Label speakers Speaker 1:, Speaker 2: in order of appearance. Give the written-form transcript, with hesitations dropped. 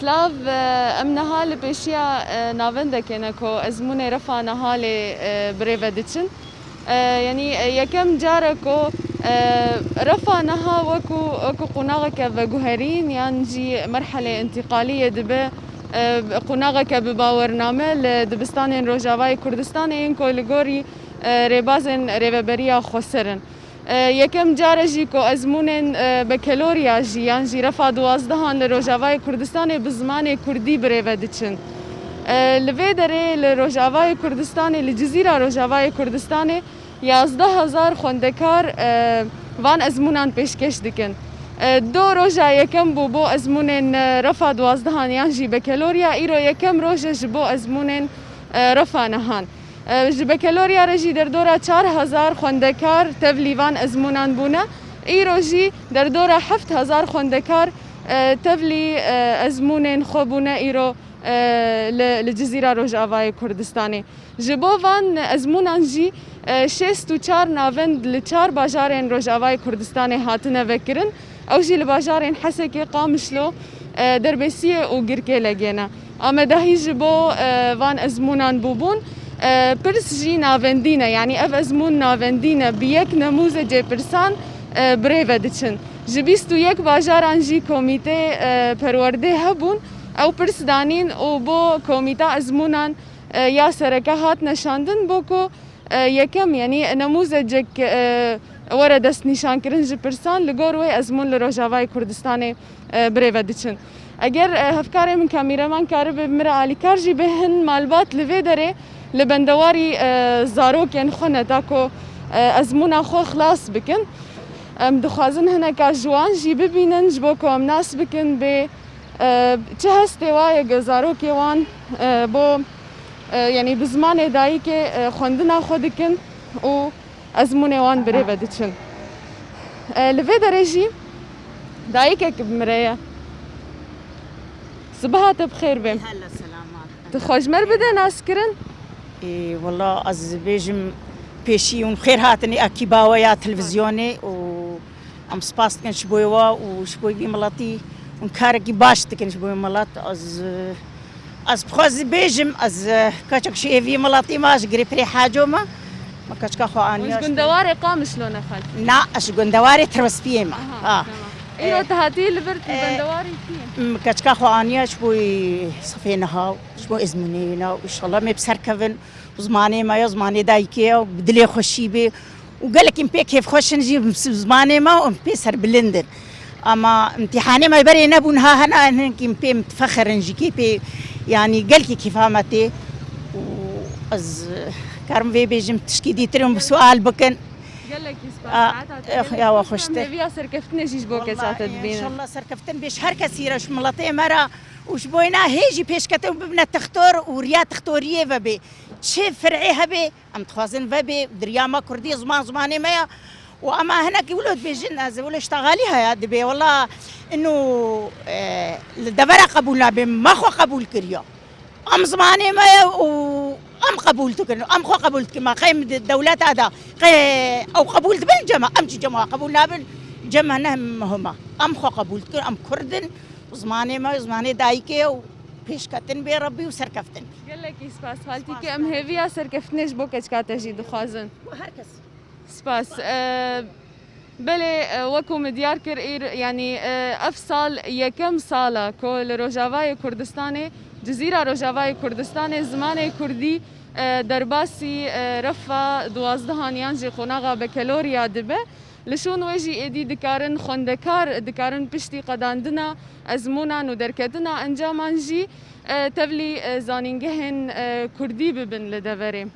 Speaker 1: سلاف ام نهال بيشيا نافندك انكو ازمونه رفع نهالي بريفا ديتشن يعني يكم جاركو رفع نها وكو قناغك بجوهرين ينجي مرحله انتقاليه دبه قناغك بباورنامه لدبستان روجاواي كردستان ينكو لغوري ريبازن ريفبريا خسرن یکم جاره جی کو ازمونن بکالوریا جی یان جی رفع 12 لروجاوای کردستان بزمان کردی بریو دچن لوی دره لروجاوای کردستان لجزیره روجاوای کردستان 11000 خوندکار وان ازمونان پیشکش دکن دو روزا یکم بو ازمونن رفع 12 یان جی بکالوریا ایرو یکم روزا جبو ازمونن رفع نهان بکالوریا رجی در دوره 4000 خوندکار تبلیوان ازمونان بونه ایرو جی در دوره 7000 خوندکار تبلی ازمونن خوبونه ایرو لجزیره روجاوای کردستانی جبو وان ازمونان جی 64 ناوند لچار باجارین روجاوای کردستانی هاتنه وکرن او جی لباجارین حسکی قامشلو دربسیه و گرکه لگینه اما دهی جبو وان ازمونان بوبون پرس جی ناوندینه یعنی اف ازمون ناوندینه بیک نموزج پرسان بریو دچن جبیستو یک باجاران جی کمیته پرورده هبون او پرس دانین او بو کمیته ازمونان یا سرکه هات نشاندن بو کو یکم یعنی نموزج ورا دست نشان کرن جی پرسان لگوروی ازمون لروجاوای کردستان بریو دچن اگر هفکار من کامیرمان کار بمرا علی کار جی بهن معلومات لوی داره لبندواري زاروكن خونه تاكو ازمونا خو خلاص بكن دخوازن هنا كجوان جي ببينن جبوكو ناس بكن ب تشهستي واي زاروكي وان بو يعني بزمان دايكي خوندنا خودكن و ازموني وان بريبه دچن لفي درجي دايكك بمريا صباحات بخير بم
Speaker 2: هلا سلامات
Speaker 1: تخوش مر بدا ناس كرن
Speaker 2: إيه والله از بيجم بيشي ونخير هاتني أكيباوا يا تلفزيوني و أم سباس كن شبويوا وشبوي بملاتي ونكاركي باش تكن شبوي ملات از بخوز بيجم از كاتشك شيء في ملاتي ماش قريب حاجة ما كاتشك خو أني
Speaker 1: وش قندواري قام شلون أخذ؟
Speaker 2: نا أش قندواري تربس فيه ما
Speaker 1: إيرو تهاتي لبرت البندواري فيه
Speaker 2: كاتشك خو أني شبوي صفينها شبوي إزمنينا وإن شاء الله ما بسركفن وزماني ما يزماني دايكي وبدلي خوشي بي وقال لك إمبي كيف خوش نجيب زماني ما وإمبي سر بلندن أما امتحاني ما يبري نبونها هنا إنك إمبي متفخر نجي كيبي يعني قال لك كيف عمتي وأز كارم في بيجم تشكيدي تريم سؤال بكن
Speaker 1: قال لك يسبق
Speaker 2: يا وخشت
Speaker 1: فيها سركفتني جيش بوكا ساعات
Speaker 2: إن شاء الله سركفتن بيش هر كثيرة شو ملطي مرة وش بوينا هيجي بيش كتب ببنا تختار وريا تختاريه وبي شيء فرعي هبي أم تخازن وبي درياما كردي زماني ما وأما هناك ولد بيجن از ولا اشتغاليها يا دبي والله إنه الدبرة قبولنا بما خو قبول كريا أم زماني ما وأم قبولتك أم خو قبولتك ما قيم الدولات هذا أو قبولت بالجماعة أم جماعة قبولنا بالجماعة نهم هما أم خو قبولتك أم كردن زماني ما زماني دايكي پیش کتن بی ربی و سرکفتن
Speaker 1: قال لك سپاس حالتي که ام هیویا سرکفتنش بو کچکا تجی دخوازن
Speaker 2: و هر کس
Speaker 1: سپاس بله وكو مديار كر يعني افصال يكم صاله كل روجاواي كردستاني جزيره روجاواي كردستاني زمان كردي درباسي رفا 12 يانجي قناغا بكالوريا دبه لشون وجي ايدي دكارن خوندكار دكارن بشتي قداندنا ازمونا ودركتنا انجامان جي تبلي زانينجهن كردي ببن لدفري